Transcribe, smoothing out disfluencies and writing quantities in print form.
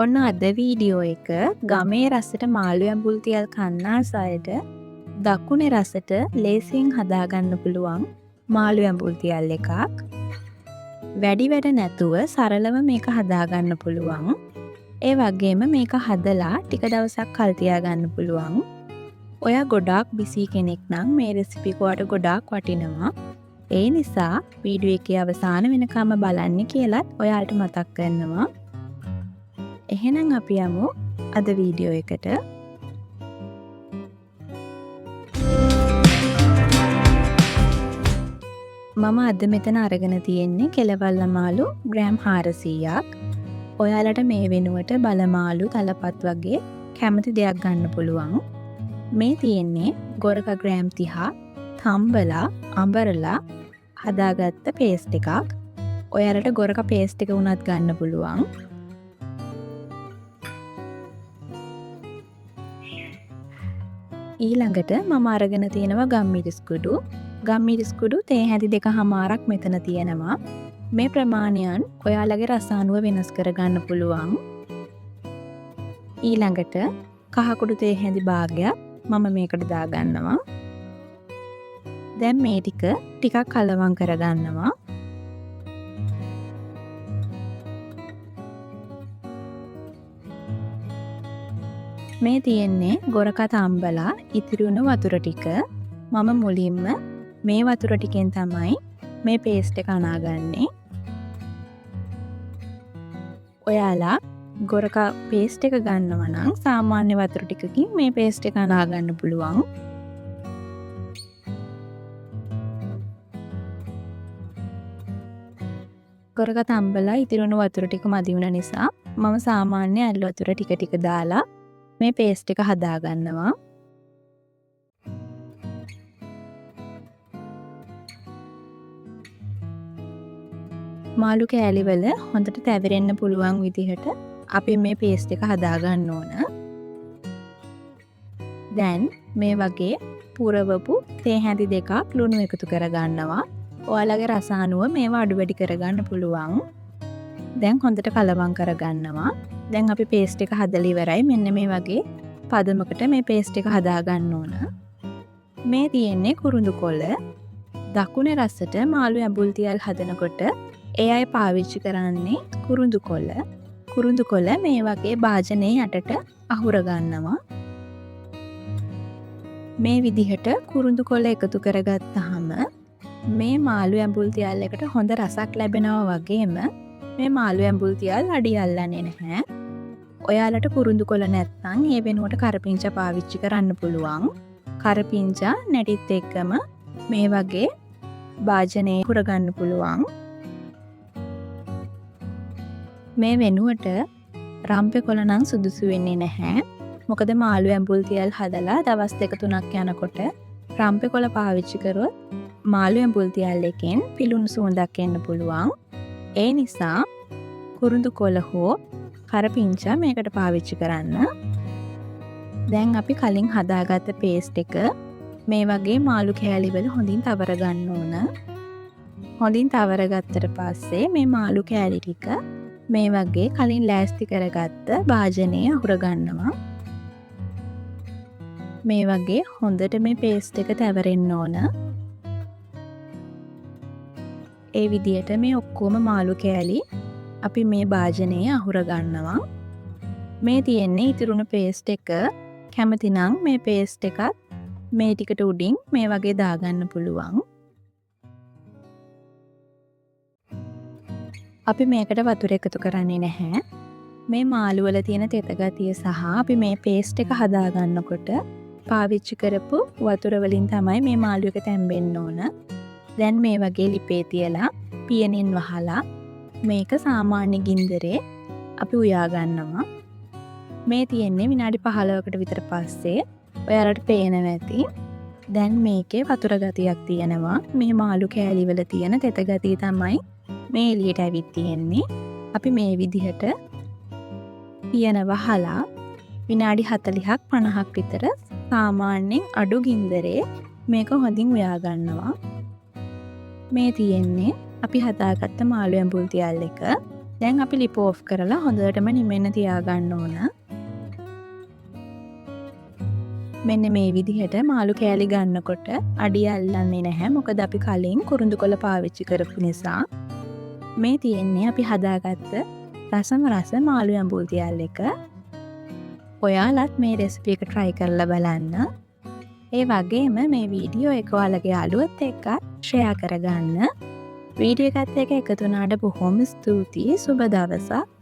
ඔන්න අද වීඩියෝ එක ගමේ රසට මාළු ඇඹුල් තියල් කන්නාස් අයට දකුණේ රසට ලේසියෙන් හදාගන්න පුළුවන් මාළු ඇඹුල් තියල් එකක්. වැඩි වැඩ නැතුව සරලව මේක හදාගන්න පුළුවන්. ඒ වගේම මේක හදලා ටික දවසක් කල් තියාගන්න පුළුවන්. ඔයා ගොඩාක් බිසි කෙනෙක් නම් මේ රෙසිපි ඔයාට ගොඩාක් වටිනවා. ඒ නිසා වීඩියෝ එකේ අවසාන වෙනකම්ම බලන්න කියලත් ඔයාලට මතක් කරනවා. එහෙනම් අපි යමු අද වීඩියෝ එකට. මම අද මෙතන අරගෙන තියෙන්නේ කෙලවල්ල මාළු ග්‍රෑම් 400ක්. ඔයාලට මේ වෙනුවට බලමාළු තලපත් වගේ කැමති දෙයක් ගන්න පුළුවන්. මේ තියෙන්නේ ගොරක ග්‍රෑම් 30, තම්බලා අඹරලා හදාගත්ත පේස්ට් එකක්. ඔයාලට ගොරක පේස්ට් එක උනත් ගන්න පුළුවන්. ඊළඟට මම අරගෙන තියෙනවා ගම්මිරිස් කුඩු. ගම්මිරිස් කුඩු තේ හැඳි 2මාරක් මෙතන තියෙනවා. මේ ප්‍රමාණයන් ඔයාලගේ රස අනුව වෙනස් කරගන්න පුළුවන්. ඊළඟට කහ කුඩු තේ හැඳි භාගයක් මම මේකට දාගන්නවා. දැන් මේ ටිකක් කලවම් කරගන්නවා. මේ තියෙන්නේ ගොරක තම්බලා ඉතිරි වුණු වතුර ටික. මම මුලින්ම මේ වතුර ටිකෙන් තමයි මේ පේස්ට් එක අනාගන්නේ. ඔයාලා ගොරක පේස්ට් එක ගන්නවා නම් සාමාන්‍ය වතුර ටිකකින් මේ පේස්ට් එක අනාගන්න පුළුවන්. ගොරක තම්බලා ඉතිරි වුණු වතුර ටික මදි වුණ නිසා මම සාමාන්‍ය ඇල් වතුර ටික ටික දාලා මේ පේස්ට් එක හදාගන්නවා. මාළු කෑලිවල හොඳට තැවරෙන්න පුළුවන් විදිහට අපි මේ පේස්ට් එක හදාගන්න ඕන. දැන් මේ වගේ පුරවපු තේ හැඳි දෙකක් ලුණු එකතු කරගන්නවා. ඔයාලගේ රස අනුව මේවා අඩු වැඩි කරගන්න පුළුවන්. දැන් හොඳට කලවම් කරගන්නවා. දැන් අපි පේස්ට් එක හදලා ඉවරයි. මෙන්න මේ වගේ පදමකට මේ පේස්ට් එක හදාගන්න ඕන. මේ තියෙන්නේ කුරුඳු කොළ. දකුණේ රසට මාළු ඇඹුල් තියල් හදනකොට ඒ අය පාවිච්චි කරන්නේ කුරුඳු කොළ. කුරුඳු කොළ මේ වගේ භාජනයේ යටට අහුර ගන්නවා. මේ විදිහට කුරුඳු කොළ එකතු කරගත්තාම මේ මාළු ඇඹුල් තියල් එකට හොඳ රසක් ලැබෙනවා වගේම මේ මාළු ඇඹුල් තියල් අඩි අල්ලන්නේ නැහැ. ඔයාලට කුරුඳු කොළ නැත්නම් ඒ වෙනුවට කරපිංචා පාවිච්චි කරන්න පුළුවන්. කරපිංචා නැටිත් එක්කම මේ වගේ භාජනයේ හුරගන්න පුළුවන්. මේ වෙනුවට රම්පේ කොළ නම් සුදුසු වෙන්නේ නැහැ. මොකද මාළු ඇඹුල් තියල් හදලා දවස් 2-3ක් යනකොට රම්පේ කොළ පාවිච්චි කරොත් මාළු ඇඹුල් තියල් එකෙන් පිලුණු සුවඳක් එන්න පුළුවන්. ඒ නිසා කුරුඳු කොළ හෝ කරපිංචා මේකට පාවිච්චි කරන්න. දැන් අපි කලින් හදාගත්ත පේස්ට් එක මේ වගේ මාළු කෑලි වල හොඳින් තවර ගන්න ඕන. හොඳින් තවර ගත්තට පස්සේ මේ මාළු කෑලි ටික මේ වගේ කලින් ලෑස්ති කරගත්ත භාජනයේ අහුර ගන්නවා. මේ වගේ හොඳට මේ පේස්ට් එක තැවරෙන්න ඕන. ඒ විදිහට මේ ඔක්කොම මාළු කෑලි අපි මේ භාජනයේ අහුර ගන්නවා. මේ තියෙන්නේ ඉතිරුණු පේස්ට් එක. කැමති නම් මේ පේස්ට් එකත් මේ ටිකට උඩින් මේ වගේ දාගන්න පුළුවන්. අපි මේකට වතුර එකතු කරන්නේ නැහැ. මේ මාළු වල තියෙන තෙත ගතිය සහ අපි මේ පේස්ට් එක හදාගන්නකොට පාවිච්චි කරපු වතුර වලින් තමයි මේ මාළු එක තැම්බෙන්න ඕන. දැන් මේ වගේ ලිපේ තියලා පියනෙන් වහලා මේක සාමාන්‍ය ගින්දරේ අපි උයා ගන්නවා. මේ තියෙන්නේ විනාඩි 15කට විතර පස්සේ ඔයාලට පේනවා ඇති. දැන් මේකේ වතුර ගතියක් තියෙනවා. මේ මාළු කෑලි වල තියෙන තෙත ගතිය තමයි මේ එළියට ඇවිත් තියෙන්නේ. අපි මේ විදිහට පියන වහලා විනාඩි 40ක් 50ක් විතර සාමාන්‍යයෙන් අඩු ගින්දරේ මේක හොඳින් උයා ගන්නවා. මේ තියෙන්නේ අපි හදාගත්ත මාළු ඇඹුල් තියල් එක. දැන් අපි ලිප ඕෆ් කරලා හොඳටම නිමෙන්න තියාගන්න ඕන. මෙන්න මේ විදිහට මාළු කෑලි ගන්නකොට අඩිය අල්ලන්නේ නැහැ. මොකද අපි කලින් කුරුඳු කොළ පාවිච්චි කරපු නිසා. මේ තියෙන්නේ අපි හදාගත්ත රසම රස මාළු ඇඹුල් තියල් එක. ඔයාලත් මේ රෙසිපි එක try කරලා බලන්න. ඒ වගේම මේ වීඩියෝ එක ඔයාලගේ යාළුවොත් එක්ක share කරගන්න. වීඩියෝ එකත් එක්ක එකතු වුණාට බොහොම ස්තුතියි. සුබ දවසක්.